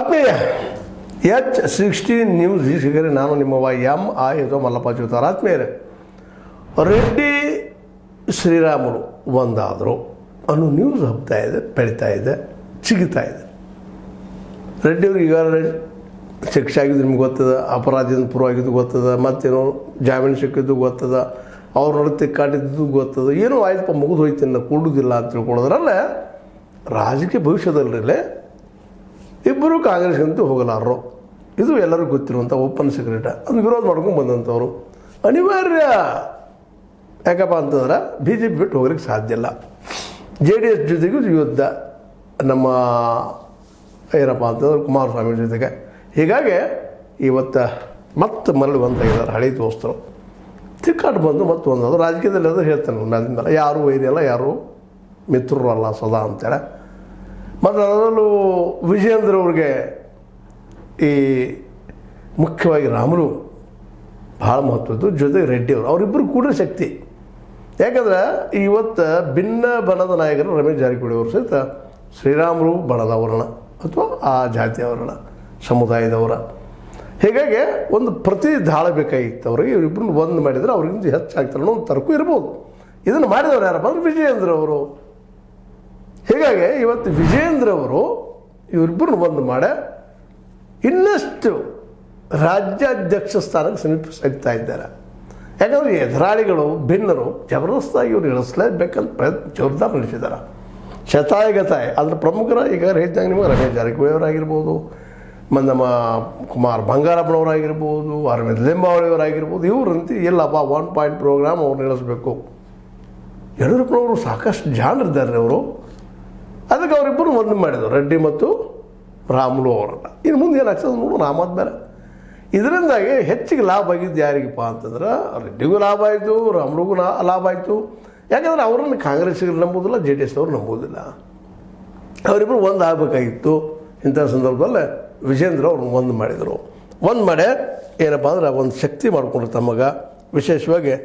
ಆತ್ಮೀಯ H16 news ವೀಕ್ಷಕರೇ, ನಾನು ನಿಮ್ಮವ MI ಮಲ್ಲಪ್ಪ ಚೂತಾರ. ಆತ್ಮೀಯರೇ, ರೆಡ್ಡಿ ಶ್ರೀರಾಮುಲು ಒಂದಾದರು ಅನ್ನೋ ನ್ಯೂಸ್ ಹಬ್ತಾ ಇದೆ, ಬೆಳೀತಾ ಇದೆ, ಸಿಗುತ್ತಾ ಇದೆ. ರೆಡ್ಡಿಯವ್ರಿಗೆ ಈಗಾಗಲೇ ಶಿಕ್ಷೆ ಆಗಿದ್ದು ನಿಮ್ಗೆ ಗೊತ್ತದ, ಅಪರಾಧದಿಂದ ಪೂರ್ವಾಗಿದ್ದು ಗೊತ್ತದ, ಮತ್ತೇನೋ ಜಾಮೀನು ಸಿಕ್ಕಿದ್ದು ಗೊತ್ತದ, ಅವ್ರ ನಡುವೆ ತಿಕ್ಕಾಟಿದ್ದು ಗೊತ್ತದ. ಏನೋ ಆಯ್ತಪ್ಪ ಮುಗಿದು ಹೋಯ್ತಿನ್ನ ಕೊಡುವುದಿಲ್ಲ ಅಂತ ತಿಳ್ಕೊಳ್ಳೋದ್ರಲ್ಲೇ ರಾಜಕೀಯ ಭವಿಷ್ಯದಲ್ಲೇ ಇಬ್ಬರು ಕಾಂಗ್ರೆಸ್ಗಂತೂ ಹೋಗಲಾರರು. ಇದು ಎಲ್ಲರಿಗೂ ಗೊತ್ತಿರುವಂಥ ಓಪನ್ ಸೀಕ್ರೆಟ್. ಅದು ವಿರೋಧ ಮಾಡ್ಕೊಂಡು ಬಂದಂಥವ್ರು ಅನಿವಾರ್ಯ. ಯಾಕಪ್ಪ ಅಂತಂದ್ರೆ BJP ಬಿಟ್ಟು ಹೋಗ್ಲಿಕ್ಕೆ ಸಾಧ್ಯ ಇಲ್ಲ. JDS ಜೊತೆಗೂ ಯುದ್ಧ, ನಮ್ಮ ಏನಪ್ಪ ಅಂತಂದ್ರೆ ಕುಮಾರಸ್ವಾಮಿ ಜೊತೆಗೆ. ಹೀಗಾಗಿ ಇವತ್ತು ಮತ್ತೆ ಮರಳಿ ಬಂದಾಗಿದ್ದಾರೆ ಹಳೆ ದೋಸ್ತರು. ತಿಕ್ಕಾಟ ಬಂದು ಮತ್ತೆ ಒಂದಾದ್ರು ರಾಜಕೀಯದಲ್ಲಿ ಅದು ಹೇಳ್ತಾನೆ ಅದರಿಂದ ಯಾರು ವೈರಿಯಲ್ಲ, ಯಾರು ಮಿತ್ರರು ಅಲ್ಲ ಸದಾ ಅಂತೇಳಿ. ಮತ್ತು ಅದರಲ್ಲೂ ವಿಜಯೇಂದ್ರ ಅವ್ರಿಗೆ ಈ ಮುಖ್ಯವಾಗಿ ರಾಮುಲು ಭಾಳ ಮಹತ್ವದ್ದು, ಜೊತೆಗೆ ರೆಡ್ಡಿಯವರು, ಅವರಿಬ್ಬರು ಕೂಡ ಶಕ್ತಿ. ಯಾಕಂದ್ರೆ ಇವತ್ತು ಭಿನ್ನ ಬಣದ ನಾಯಕರು ರಮೇಶ್ ಜಾರಕಿಹೊಳಿ ಅವರು ಸಹಿತ ಶ್ರೀರಾಮುಲು ಬಣದವರಣ ಅಥವಾ ಆ ಜಾತಿಯವರಣ ಸಮುದಾಯದವರ. ಹೀಗಾಗಿ ಒಂದು ಪ್ರತಿ ದಾಳ ಬೇಕಾಗಿತ್ತು ಅವ್ರಿಗೆ. ಇವರಿಬ್ಬರನ್ನ ಒಂದು ಮಾಡಿದರೆ ಅವ್ರಿಗಿಂತ ಹೆಚ್ಚಾಗ್ತಾರೆ ಅನ್ನೋ ಒಂದು ತರ್ಕು ಇರ್ಬೋದು. ಇದನ್ನು ಮಾಡಿದವರು ಯಾರಪ್ಪ ಅಂದ್ರೆ ವಿಜಯೇಂದ್ರ ಅವರು. ಹೀಗಾಗಿ ಇವತ್ತು ವಿಜಯೇಂದ್ರ ಅವರು ಇವರಿಬ್ಬರನ್ನ ಒಂದು ಮಾಡಿ ಇನ್ನಷ್ಟು ರಾಜ್ಯಾಧ್ಯಕ್ಷ ಸ್ಥಾನಕ್ಕೆ ಸಮೀಪಿಸ್ತಾ ಇದ್ದಾರೆ. ಯಾಕಂದರೆ ಎದುರಾಳಿಗಳು ಭಿನ್ನರು ಜಬರ್ದಸ್ತಾಗಿ ಇವರು ಇಳಿಸಲೇಬೇಕಂತ ಪ್ರಯತ್ನ ಜೋರ್ದಾರ್ ನಡೆಸಿದ್ದಾರೆ, ಶತಾಯಗತಾಯ. ಅದ್ರ ಪ್ರಮುಖರ ಈಗ ಹೇಳಿದಾಗ ನಿಮಗೆ ರಮೇಶ್ ಜಾರಕಿಹೊಳಿ ಅವರಾಗಿರ್ಬೋದು, ನಮ್ಮ ಕುಮಾರ್ ಬಂಗಾರಪ್ಪನವರಾಗಿರ್ಬೋದು, ಅರವಿಂದ್ ಲಿಂಬಾವಳಿಯವರಾಗಿರ್ಬೋದು. ಇವರಂತೂ ಇಲ್ಲಪ್ಪ 1 ಪಾಯಿಂಟ್ ಪ್ರೋಗ್ರಾಮ್ ಅವ್ರು ನಡೆಸಬೇಕು. ಯಡಿಯೂರಪ್ಪನವರು ಸಾಕಷ್ಟು ಜಾಣರಿದ್ದಾರೆ ಅವರು. ಅದಕ್ಕೆ ಅವರಿಬ್ಬರು ಒಂದು ಮಾಡಿದರು, ರೆಡ್ಡಿ ಮತ್ತು ರಾಮುಲು ಅವರನ್ನು. ಇನ್ನು ಮುಂದೆ ಏನಾಗ್ತದೆ ನೋಡು, ರಾಮದ್ ಬೇರೆ. ಇದರಿಂದಾಗಿ ಹೆಚ್ಚಿಗೆ ಲಾಭ ಆಗಿದ್ದು ಯಾರಿಗಪ್ಪ ಅಂತಂದ್ರೆ ರೆಡ್ಡಿಗೂ ಲಾಭ ಆಯಿತು, ರಾಮುಲುಗೂ ಲಾಭ ಆಯಿತು. ಯಾಕಂದರೆ ಅವರನ್ನು ಕಾಂಗ್ರೆಸ್ಸಿಗರು ನಂಬೋದಿಲ್ಲ, JDS ಅವರು ನಂಬೋದಿಲ್ಲ. ಅವರಿಬ್ಬರು ಒಂದು ಆಗಬೇಕಾಗಿತ್ತು. ಇಂಥ ಸಂದರ್ಭದಲ್ಲಿ ವಿಜೇಂದ್ರ ಅವ್ರನ್ನ ಒಂದು ಮಾಡಿದರು. ಒಂದು ಮಾಡಿ ಏನಪ್ಪ ಅಂದ್ರೆ ಒಂದು ಶಕ್ತಿ ಮಾಡಿಕೊಂಡ್ರು ತಮ್ಮಗ. ವಿಶೇಷವಾಗಿ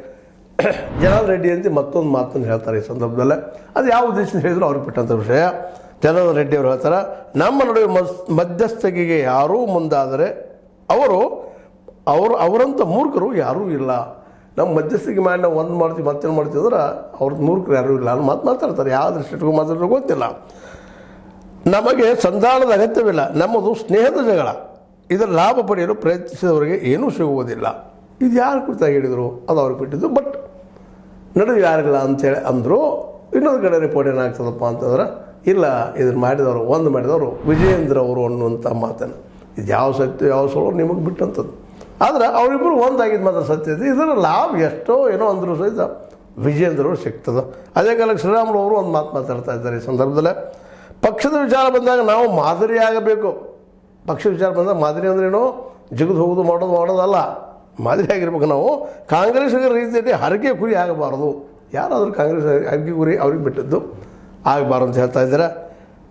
ಜನಾರ್ದನ್ ರೆಡ್ಡಿ ಅಂತ ಮತ್ತೊಂದು ಮಾತನ್ನು ಹೇಳ್ತಾರೆ ಈ ಸಂದರ್ಭದಲ್ಲೇ. ಅದು ಯಾವ ಉದ್ದೇಶದಿಂದ ಹೇಳಿದ್ರು ಅವ್ರಿಗೆ ಬಿಟ್ಟಂಥ ವಿಷಯ. ಜನಾರ್ದನ್ ರೆಡ್ಡಿ ಅವರು ಹೇಳ್ತಾರೆ, ನಮ್ಮ ನಡುವೆ ಮಧ್ಯಸ್ಥಿಕೆಗೆ ಯಾರೂ ಮುಂದಾದರೆ ಅವರಂಥ ಮೂರ್ಖರು ಯಾರೂ ಇಲ್ಲ. ನಮ್ಮ ಮಧ್ಯಸ್ಥಿಕೆ ಮಾಡಿ ನಾವು ಒಂದು ಮಾಡ್ತೀವಿ ಮತ್ತೇನು ಮಾಡ್ತೀವಿ ಅಂದ್ರೆ ಅವ್ರದ್ದು ಮೂರ್ಖರು ಯಾರೂ ಇಲ್ಲ ಅನ್ನೋ ಮಾತಾಡ್ತಾರೆ. ಯಾವ ದೃಷ್ಟಿಗೂ ಮಾತಾಡೋ ಗೊತ್ತಿಲ್ಲ. ನಮಗೆ ಸಂಧಾನದ ಅಗತ್ಯವಿಲ್ಲ, ನಮ್ಮದು ಸ್ನೇಹದ ಜಗಳ. ಇದರ ಲಾಭ ಪಡೆಯಲು ಪ್ರಯತ್ನಿಸಿದವರಿಗೆ ಏನೂ ಸಿಗುವುದಿಲ್ಲ. ಇದು ಯಾರು ಕುರಿತಾಗಿ ಹೇಳಿದರು, ಅದು ಅವ್ರಿಗೆ ಬಿಟ್ಟಿದ್ದು. ಬಟ್ ನಡುವೆ ಯಾರಿಲ್ಲ ಅಂಥೇಳಿ ಅಂದರು. ಇನ್ನೊಂದು ಕಡೆ ರಿಪೋರ್ಟ್ ಏನಾಗ್ತದಪ್ಪ ಅಂತಂದ್ರೆ, ಇಲ್ಲ ಇದನ್ನು ಮಾಡಿದವರು ಒಂದು ಮಾಡಿದವರು ವಿಜಯೇಂದ್ರ ಅವರು ಅನ್ನುವಂಥ ಮಾತನ್ನು. ಇದು ಯಾವ ಸತ್ಯ ಯಾವ ಸುಳ್ಳು ನಿಮಗೆ ಬಿಟ್ಟಂಥದ್ದು. ಆದರೆ ಅವರಿಬ್ಬರು ಒಂದಾಗಿದ್ದು ಮಾತ್ರ ಸತ್ಯ ಇದೆ. ಇದರ ಲಾಭ ಎಷ್ಟೋ ಏನೋ ಅಂದರೂ ಸಹಿತ ವಿಜಯೇಂದ್ರ ಅವರು ಸಿಗ್ತದೆ. ಅದೇ ಕಾಲಕ್ಕೆ ಶ್ರೀರಾಮುಲು ಅವರು ಒಂದು ಮಾತು ಮಾತಾಡ್ತಾ ಇದ್ದಾರೆ ಈ ಸಂದರ್ಭದಲ್ಲೇ. ಪಕ್ಷದ ವಿಚಾರ ಬಂದಾಗ ನಾವು ಮಾದರಿಯಾಗಬೇಕು. ಪಕ್ಷದ ವಿಚಾರ ಬಂದಾಗ ಮಾದರಿ ಅಂದ್ರೇನೋ ಜಿಗಿದು ಹೋಗೋದು ಮಾಡೋದಲ್ಲ, ಮಾದರಿ ಆಗಿರ್ಬೇಕು. ನಾವು ಕಾಂಗ್ರೆಸ್ಸಿನ ರೀತಿಯಲ್ಲಿ ಹರಕೆ ಗುರಿ ಆಗಬಾರ್ದು. ಯಾರಾದರೂ ಕಾಂಗ್ರೆಸ್ ಹರಕೆ ಗುರಿ ಅವ್ರಿಗೆ ಬಿಟ್ಟಿದ್ದು ಆಗಬಾರ್ದು ಅಂತ ಹೇಳ್ತಾ ಇದ್ದಾರೆ.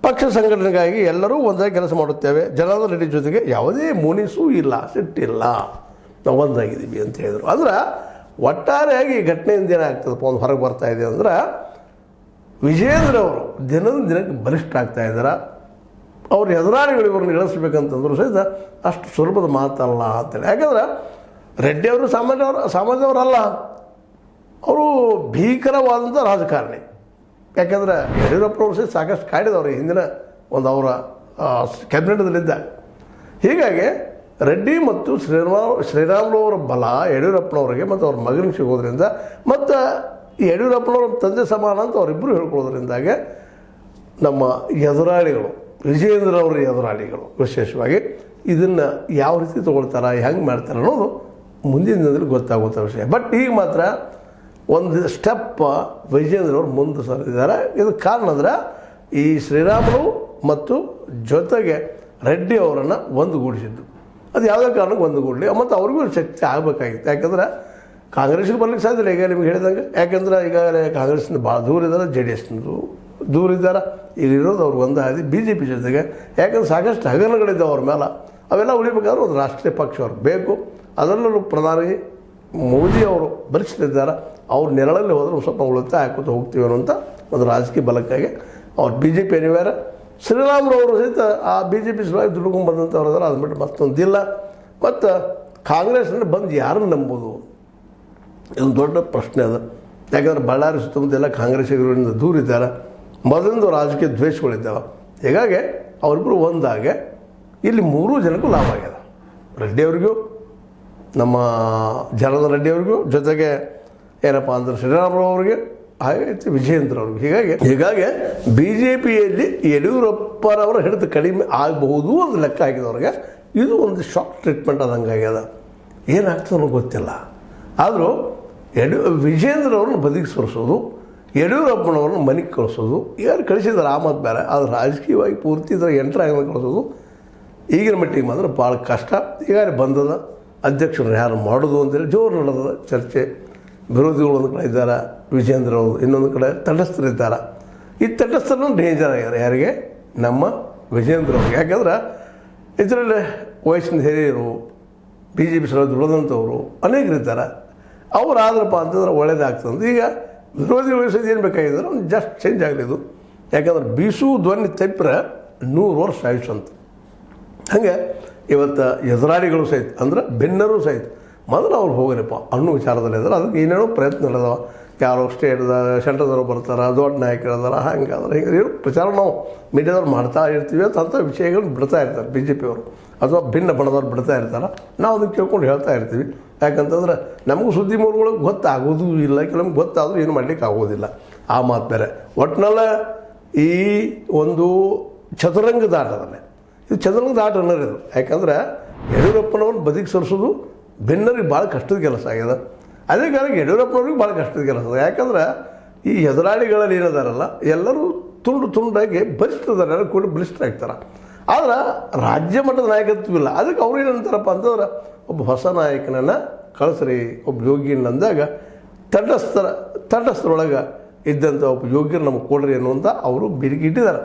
ಪಕ್ಷ ಸಂಘಟನೆಗಾಗಿ ಎಲ್ಲರೂ ಒಂದಾಗಿ ಕೆಲಸ ಮಾಡುತ್ತೇವೆ. ಜನಾರ್ದನ್ ರೆಡ್ಡಿ ಜೊತೆಗೆ ಯಾವುದೇ ಮುನಿಸೂ ಇಲ್ಲ, ಸಿಟ್ಟಿಲ್ಲ, ನಾವು ಒಂದಾಗಿದ್ದೀವಿ ಅಂತ ಹೇಳಿದರು. ಅಂದ್ರೆ ಒಟ್ಟಾರೆಯಾಗಿ ಈ ಘಟನೆಯಿಂದ ಏನಾಗ್ತದಪ್ಪ ಒಂದು ಹೊರಗೆ ಬರ್ತಾ ಇದೆ ಅಂದ್ರೆ, ವಿಜಯೇಂದ್ರ ಅವರು ದಿನದಿಂದ ದಿನಕ್ಕೆ ಬಲಿಷ್ಠ ಆಗ್ತಾ ಇದ್ದಾರೆ. ಅವ್ರ ಎದುರಾಳಿಗಳು ಇವ್ರನ್ನ ಇಳಿಸ್ಬೇಕಂತಂದ್ರು ಸಹಿತ ಅಷ್ಟು ಸುಲಭದ ಮಾತಲ್ಲ ಅಂತೇಳಿ. ಯಾಕಂದ್ರೆ ರೆಡ್ಡಿಯವರು ಸಾಮಾನ್ಯವರಲ್ಲ, ಅವರು ಭೀಕರವಾದಂಥ ರಾಜಕಾರಣಿ. ಯಾಕಂದ್ರೆ ಯಡಿಯೂರಪ್ಪನವರು ಸಹಿತ ಸಾಕಷ್ಟು ಕಾಡಿದವ್ರು ಹಿಂದಿನ ಒಂದು ಅವರ ಕ್ಯಾಬಿನೆಟ್ದಲ್ಲಿದ್ದಾಗ. ಹೀಗಾಗಿ ರೆಡ್ಡಿ ಮತ್ತು ಶ್ರೀರಾಮುಲು ಅವರ ಬಲ ಯಡಿಯೂರಪ್ಪನವರಿಗೆ ಮತ್ತು ಅವ್ರ ಮಗನಿಗೆ ಸಿಗೋದ್ರಿಂದ, ಮತ್ತು ಯಡಿಯೂರಪ್ಪನವ್ರ ತಂದೆ ಸಮಾನ ಅಂತ ಅವರಿಬ್ಬರು ಹೇಳ್ಕೊಳ್ಳೋದ್ರಿಂದಾಗೆ ನಮ್ಮ ಎದುರಾಳಿಗಳು, ವಿಜಯೇಂದ್ರ ಅವರ ಎದುರಾಳಿಗಳು ವಿಶೇಷವಾಗಿ ಇದನ್ನು ಯಾವ ರೀತಿ ತೊಗೊಳ್ತಾರೆ, ಹೆಂಗೆ ಮಾಡ್ತಾರೆ ಅನ್ನೋದು ಮುಂದಿನ ದಿನದಲ್ಲಿ ಗೊತ್ತಾಗುವಂಥ ವಿಷಯ. ಬಟ್ ಈಗ ಮಾತ್ರ ಒಂದು ಸ್ಟೆಪ್ ವಿಜಯೇಂದ್ರ ಅವರು ಮುಂದೆ ಸರಿದಿದ್ದಾರೆ. ಇದಕ್ಕೆ ಕಾರಣ ಅಂದರೆ ಈ ಶ್ರೀರಾಮುಲು ಮತ್ತು ಜೊತೆಗೆ ರೆಡ್ಡಿ ಅವರನ್ನು ಒಂದುಗೂಡಿಸಿದ್ದು. ಅದು ಯಾವುದೇ ಕಾರಣಕ್ಕೆ ಒಂದುಗೂಡಲಿ, ಮತ್ತು ಅವ್ರಿಗೂ ಶಕ್ತಿ ಆಗಬೇಕಾಗಿತ್ತು. ಯಾಕಂದ್ರೆ ಕಾಂಗ್ರೆಸ್ಗೆ ಬರ್ಲಿಕ್ಕೆ ಸಾಧ್ಯ ಇಲ್ಲ ಈಗ ನಿಮ್ಗೆ ಹೇಳಿದಂಗೆ. ಯಾಕೆಂದ್ರೆ ಈಗಾಗಲೇ ಕಾಂಗ್ರೆಸ್ನಿಂದ ಭಾಳ ದೂರ ಇದ್ದಾರೆ, JDSನಿಂದ ದೂರ ಇದ್ದಾರೆ. ಈಗ ಇರೋದು ಅವ್ರು ಒಂದು ಹಾದಿ BJP ಜೊತೆಗೆ. ಯಾಕಂದ್ರೆ ಸಾಕಷ್ಟು ಹಗರಣಗಳಿದ್ದಾವೆ ಅವ್ರ ಮೇಲೆ. ಅವೆಲ್ಲ ಉಳಿಬೇಕಾದ್ರೆ ಒಂದು ರಾಷ್ಟ್ರೀಯ ಪಕ್ಷ ಅವ್ರಿಗೆ ಬೇಕು. ಅದರಲ್ಲೂ ಪ್ರಧಾನಿ ಮೋದಿ ಅವರು ಭರಿಸ್ತಿದ್ದಾರೆ. ಅವ್ರ ನೆರಳಲ್ಲಿ ಹೋದ್ರೆ ಸ್ವಲ್ಪ ಉಳಿತಾಯ ಹಾಕೋತ ಹೋಗ್ತೀವಿ ಅನ್ನೋಂಥ ಒಂದು ರಾಜಕೀಯ ಬಲಕ್ಕಾಗಿ ಅವ್ರು BJP ಅನಿವಾರ್ಯ. ಶ್ರೀರಾಮುಲವರು ಸಹಿತ ಆ ಬಿ ಜೆ ಪಿ ಸಲುವಾಗಿ ದುಡ್ಕೊಂಡು ಬಂದಂಥವ್ರು ಅದರ ಅದು ಬಿಟ್ಟು ಮತ್ತೊಂದಿಲ್ಲ. ಮತ್ತು ಕಾಂಗ್ರೆಸ್ನಲ್ಲಿ ಬಂದು ಯಾರನ್ನು ನಂಬೋದು ಇದೊಂದು ದೊಡ್ಡ ಪ್ರಶ್ನೆ ಅದ. ಯಾಕಂದ್ರೆ ಬಳ್ಳಾರಿ ಸುತ್ತಮುತ್ತ ಎಲ್ಲ ಕಾಂಗ್ರೆಸ್ಸಿಗರಿಂದ ದೂರ ಇದ್ದಾರೆ, ಮೊದಲಿಂದ ರಾಜಕೀಯ ದ್ವೇಷಗಳಿದ್ದಾವೆ. ಹೀಗಾಗಿ ಅವರಿಬ್ಬರು ಒಂದಾಗೆ ಇಲ್ಲಿ 3 ಜನಕ್ಕೂ ಲಾಭ ಆಗ್ಯದ. ರೆಡ್ಡಿಯವ್ರಿಗೂ, ನಮ್ಮ ಜನಾರ್ದನ ರೆಡ್ಡಿಯವ್ರಿಗೂ, ಜೊತೆಗೆ ಏನಪ್ಪ ಅಂದ್ರೆ ಶ್ರೀರಾಮುಲು ಅವರಿಗೆ, ಹಾಗೆ ವಿಜಯೇಂದ್ರ ಅವ್ರಿಗೆ. ಹೀಗಾಗಿ ಬಿ ಜೆ ಪಿಯಲ್ಲಿ ಯಡಿಯೂರಪ್ಪನವರ ಹಿಡಿದು ಕಡಿಮೆ ಆಗಬಹುದು ಒಂದು ಲೆಕ್ಕ ಹಾಕಿದವ್ರಿಗೆ ಇದು ಒಂದು ಶಾಕ್ ಟ್ರೀಟ್ಮೆಂಟ್ ಆದಂಗೆ ಆಗ್ಯದ. ಏನಾಗ್ತದೋ ಗೊತ್ತಿಲ್ಲ. ಆದರೂ ವಿಜಯೇಂದ್ರ ಅವ್ರನ್ನ ಬದಿಗೆ ಸರಿಸೋದು, ಯಡಿಯೂರಪ್ಪನವ್ರನ್ನ ಮನೆಗೆ ಕಳಿಸೋದು, ಯಾರು ಕಳಿಸಿದ್ದಾರೆ ಆ ಮಾತು ಬೇರೆ, ಆದರೆ ರಾಜಕೀಯವಾಗಿ ಪೂರ್ತಿ ಇದರ ಎಂಟ್ರಾಗಿ ಕಳಿಸೋದು ಈಗಿನ ಮಟ್ಟಿಗೆ ಮಾತ್ರ ಭಾಳ ಕಷ್ಟ. ಈಗಾಗಲೇ ಬಂದದ, ಅಧ್ಯಕ್ಷರು ಯಾರು ಮಾಡೋದು ಅಂತೇಳಿ ಜೋರು ನಡೆದ ಚರ್ಚೆ. ವಿರೋಧಿಗಳು ಒಂದು ಕಡೆ ಇದ್ದಾರೆ, ವಿಜೇಂದ್ರ ಅವರು, ಇನ್ನೊಂದು ಕಡೆ ತಟಸ್ಥರಿದ್ದಾರೆ. ಈ ತಟಸ್ಥರನ್ನು ಡೇಂಜರ್ ಆಗ್ಯಾರ ಯಾರಿಗೆ? ನಮ್ಮ ವಿಜೇಂದ್ರ ಅವ್ರಿಗೆ. ಯಾಕಂದ್ರೆ ಇದರಲ್ಲಿ ವಯಸ್ಸಿನ ಹಿರಿಯರು, ಬಿ ಜೆ ಪಿ ಸಲ ದುಡಿದಂಥವ್ರು ಅನೇಕರಿದ್ದಾರೆ. ಅವ್ರು ಆದ್ರಪ್ಪ ಅಂತಂದ್ರೆ ಒಳ್ಳೇದಾಗ್ತದೆ. ಈಗ ವಿರೋಧಿಗಳು ಸಹಿತ ಏನು ಬೇಕಾಗಿದ್ದಾರೆ, ಒಂದು ಜಸ್ಟ್ ಚೇಂಜ್ ಆಗಲಿದ್ದು. ಯಾಕಂದ್ರೆ ಬೀಸು ಧ್ವನಿ ತಪ್ಪರೆ 100 ವರ್ಷ ಆಯುಷ್ ಅಂತ. ಹಾಗೆ ಇವತ್ತು ಎದುರಾಳಿಗಳು ಸಹಿತ ಅಂದ್ರೆ ಭಿನ್ನರು ಸಹಿತ ಮೊದಲು ಅವ್ರು ಹೋಗ್ರಪ್ಪ ಅನ್ನೋ ವಿಚಾರದಲ್ಲಿ ಇದ್ದಾರೆ. ಅದಕ್ಕೆ ಏನೇನೋ ಪ್ರಯತ್ನ ನಡೆದವ. ಯಾರೋ ಸ್ಟೇಟ್ದ ಸೆಂಟ್ರದವ್ರು ಬರ್ತಾರೆ, ದೊಡ್ಡ ನಾಯಕರು ಅದಾರ, ಹಂಗಾದ್ರೆ ಹಿಂಗೆ ಪ್ರಚಾರ ನಾವು ಮೀಡಿಯಾದವ್ರು ಮಾಡ್ತಾ ಇರ್ತೀವಿ. ಅಂಥ ವಿಷಯಗಳನ್ನ ಬಿಡ್ತಾ ಇರ್ತಾರೆ ಬಿ ಜೆ ಪಿಯವರು, ಅಥವಾ ಭಿನ್ನ ಬಣದವ್ರು ಬಿಡ್ತಾ ಇರ್ತಾರೆ. ನಾವು ಅದಕ್ಕೆ ಕೇಳ್ಕೊಂಡು ಹೇಳ್ತಾ ಇರ್ತೀವಿ. ಯಾಕಂತಂದ್ರೆ ನಮಗೂ ಸುದ್ದಿ ಮೂಲಗಳಿಗೆ ಗೊತ್ತಾಗೋದು ಇಲ್ಲ, ಕೆಲವೊಮ್ಮೆ ಗೊತ್ತಾದರೂ ಏನು ಮಾಡಲಿಕ್ಕೆ ಆಗೋದಿಲ್ಲ. ಆ ಮಾತು ಬೇರೆ. ಒಟ್ಟಿನಲ್ಲ ಈ ಒಂದು ಚದುರಂಗದ ಆಟದಲ್ಲೇ ಇದು ಚದುರಂಗದ ಆಟ ಅನ್ನೋದು. ಯಾಕಂದ್ರೆ ಯಡಿಯೂರಪ್ಪನವ್ರನ್ನ ಬದಿಗೆ ಸರಿಸೋದು ಭಿನ್ನರಿಗೆ ಭಾಳ ಕಷ್ಟದ ಕೆಲಸ ಆಗ್ಯದ. ಅದೇ ಕಾರಣಕ್ಕೆ ಯಡಿಯೂರಪ್ಪನವ್ರಿಗೆ ಭಾಳ ಕಷ್ಟದ ಕೆಲಸ ಅದ. ಯಾಕಂದ್ರೆ ಈ ಎದುರಾಳಿಗಳಲ್ಲಿ ಏನದಾರಲ್ಲ ಎಲ್ಲರೂ ತುಂಡಾಗಿ ಬಲಿಷ್ಠದಾರ, ಎಲ್ಲ ಕೂಡ ಬಲಿಷ್ಠರಾಗ್ತಾರೆ. ಆದ್ರೆ ರಾಜ್ಯ ಮಟ್ಟದ ನಾಯಕತ್ವ ಇಲ್ಲ. ಅದಕ್ಕೆ ಅವ್ರು ಏನಂತಾರಪ್ಪ ಅಂತಂದ್ರೆ ಒಬ್ಬ ಹೊಸ ನಾಯಕನನ್ನು ಕಳಿಸ್ರಿ, ಒಬ್ಬ ಯೋಗಿನ ಅಂದಾಗ ತಟಸ್ಥರೊಳಗೆ ಇದ್ದಂಥ ಒಬ್ಬ ಯೋಗ್ಯರು ನಮಗೆ ಕೊಡ್ರಿ ಅನ್ನುವಂಥ ಅವರು ಬಿರುಗಿ ಇಟ್ಟಿದ್ದಾರೆ.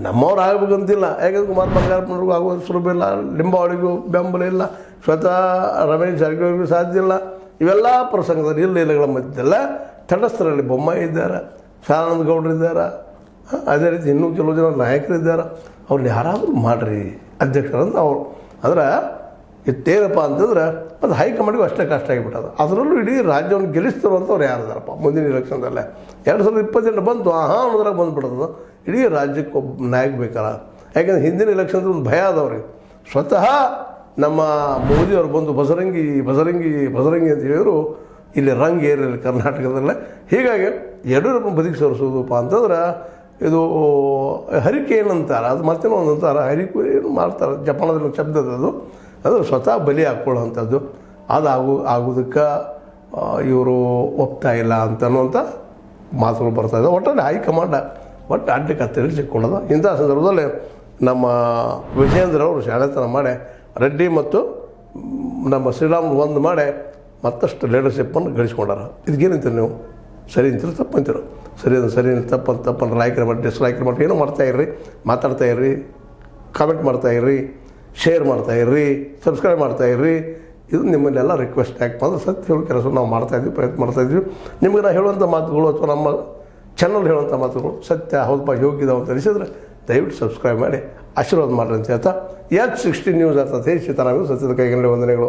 ನಮ್ಮವ್ರು ಆಗಬೇಕಂತಿಲ್ಲ. ಯಾಕಂದ್ರೆ ಕುಮಾರ್ ಬಂಗಾರಪ್ಪನವ್ರಿಗೂ ಆಗೋದು ಸುಲಭ ಇಲ್ಲ, ಲಿಂಬಾವಳಿಗೂ ಬೆಂಬಲ ಇಲ್ಲ, ಸ್ವತಃ ರಮೇಶ್ ಜಾರಕಿಹೊಳಿಗೂ ಸಾಧ್ಯ ಇಲ್ಲ. ಇವೆಲ್ಲ ಪ್ರಸಂಗದಲ್ಲಿ ಇಲ್ಲಗಳ ಮಧ್ಯದಲ್ಲ ತಟಸ್ಥರಲ್ಲಿ ಬೊಮ್ಮಾಯಿ ಇದ್ದಾರೆ, ಸದಾನಂದ ಗೌಡರು ಇದ್ದಾರೆ, ಅದೇ ರೀತಿ ಇನ್ನೂ ಕೆಲವು ಜನ ನಾಯಕರಿದ್ದಾರೆ. ಅವ್ರನ್ನ ಯಾರಾದರೂ ಮಾಡಿರಿ ಅಧ್ಯಕ್ಷರಂತ ಅವರು. ಅಂದ್ರೆ ಇತ್ತೇನಪ್ಪ ಅಂತಂದ್ರೆ ಅದು ಹೈಕಮಾಂಡ್ಗೂ ಅಷ್ಟೇ ಕಷ್ಟ ಆಗಿಬಿಟ್ಟದ. ಅದರಲ್ಲೂ ಇಡೀ ರಾಜ್ಯವನ್ನು ಗೆಲ್ಲಿಸ್ತಿರುವಂಥವ್ರು ಯಾರಿದಾರಪ್ಪ ಮುಂದಿನ ಇಲೆಕ್ಷನ್ದಲ್ಲೇ 2028 ಬಂತು, ಅನ್ನೋದ್ರಾಗ ಬಂದುಬಿಡ್ತದೆ. ಇಡೀ ರಾಜ್ಯಕ್ಕೆ ಒಬ್ಬ ನಾಯಕ ಬೇಕಲ್ಲ. ಯಾಕಂದ್ರೆ ಹಿಂದಿನ ಇಲೆಕ್ಷನ್ದು ಒಂದು ಭಯ ಆದವ್ರಿಗೆ. ಸ್ವತಃ ನಮ್ಮ ಮೋದಿಯವರು ಬಂದು ಬಸರಂಗಿ ಅಂತ ಹೇಳಿದ್ರು, ಇಲ್ಲಿ ರಂಗ್ ಏರಿಲ್ಲ ಕರ್ನಾಟಕದಲ್ಲೇ. ಹೀಗಾಗಿ ಯಡಿಯೂರಪ್ಪನ ಬದಿಗೆ ಸರಿಸೋದಪ್ಪ ಅಂತಂದ್ರೆ ಇದು ಹರಿಕೇನ್ ಅಂತಾರೆ, ಅದು ಮತ್ತೇನೋ ಒಂದು ಅಂತಾರೆ, ಹರಿಕೇನು ಮಾಡ್ತಾರೆ, ಜಪಾನದಲ್ಲಿ ಶಬ್ದ ಅದು ಸ್ವತಃ ಬಲಿ ಹಾಕ್ಕೊಳ್ಳೋವಂಥದ್ದು. ಅದು ಆಗೋದಕ್ಕೆ ಇವರು ಒಪ್ತಾ ಇಲ್ಲ ಅಂತನ್ನುವಂಥ ಮಾತುಗಳು ಬರ್ತಾಯಿದೆ. ಒಟ್ಟಲ್ಲಿ ಹೈಕಮಾಂಡ್ ಅಡ್ಡಕ್ಕೆ ತಿಳಿಸಿಕೊಳ್ಳೋದು. ಇಂಥ ಸಂದರ್ಭದಲ್ಲಿ ನಮ್ಮ ವಿಜಯೇಂದ್ರ ಅವರು ಶಾಣೆತನ ಮಾಡಿ ರೆಡ್ಡಿ ಮತ್ತು ನಮ್ಮ ಶ್ರೀರಾಮ್ ಒಂದು ಮಾಡಿ ಮತ್ತಷ್ಟು ಲೀಡರ್ಶಿಪ್ಪನ್ನು ಗಳಿಸ್ಕೊಂಡಾರ. ಇದಕ್ಕೇನಂತೀರಿ ನೀವು? ಸರಿ ಅಂತೀರೋ ತಪ್ಪು ಅಂತೀರೋ? ಸರಿ ತಪ್ಪನ್ನು ಲೈಕ್ ಮಾಡಿ ಡಿಸ್ಲೈಕ್ ಮಾಡಿ ಏನೋ ಮಾಡ್ತಾಯಿರ್ರಿ, ಮಾತಾಡ್ತಾಯಿರ್ರಿ, ಕಾಮೆಂಟ್ ಮಾಡ್ತಾಯಿರ್ರಿ, ಶೇರ್ ಮಾಡ್ತಾಯಿರ್ರಿ, ಸಬ್ಸ್ಕ್ರೈಬ್ ಮಾಡ್ತಾಯಿರ್ರಿ. ಇದು ನಿಮ್ಮನ್ನೆಲ್ಲ ರಿಕ್ವೆಸ್ಟ್ ಯಾಕೆ ಅಂದ್ರೆ ಸತ್ಯ ಹೇಳೋ ಕೆಲಸ ನಾವು ಮಾಡ್ತಾಯಿದ್ವಿ, ಪ್ರಯತ್ನ ಮಾಡ್ತಾಯಿದ್ವಿ. ನಿಮಗೆ ನಾವು ಹೇಳುವಂಥ ಮಾತುಗಳು ಅಥವಾ ನಮ್ಮ ಚಾನಲ್ ಹೇಳುವಂಥ ಮಾತುಗಳು ಸತ್ಯ ಹೌದಪ್ಪ ಯೋಗ್ಯದಾವ ಅಂತ ಅನಿಸಿದ್ರೆ ದಯವಿಟ್ಟು ಸಬ್ಸ್ಕ್ರೈಬ್ ಮಾಡಿ ಆಶೀರ್ವಾದ ಮಾಡಿರಿ ಅಂತ ಹೇಳ್ತಾ H16 ನ್ಯೂಸ್ ಅರ್ಥಾತ್ ಸೀತಾರಾಮಯ್ಯ ಸತ್ಯದ ಕೈಗೊಂಡ ವಂದನೆಗಳು.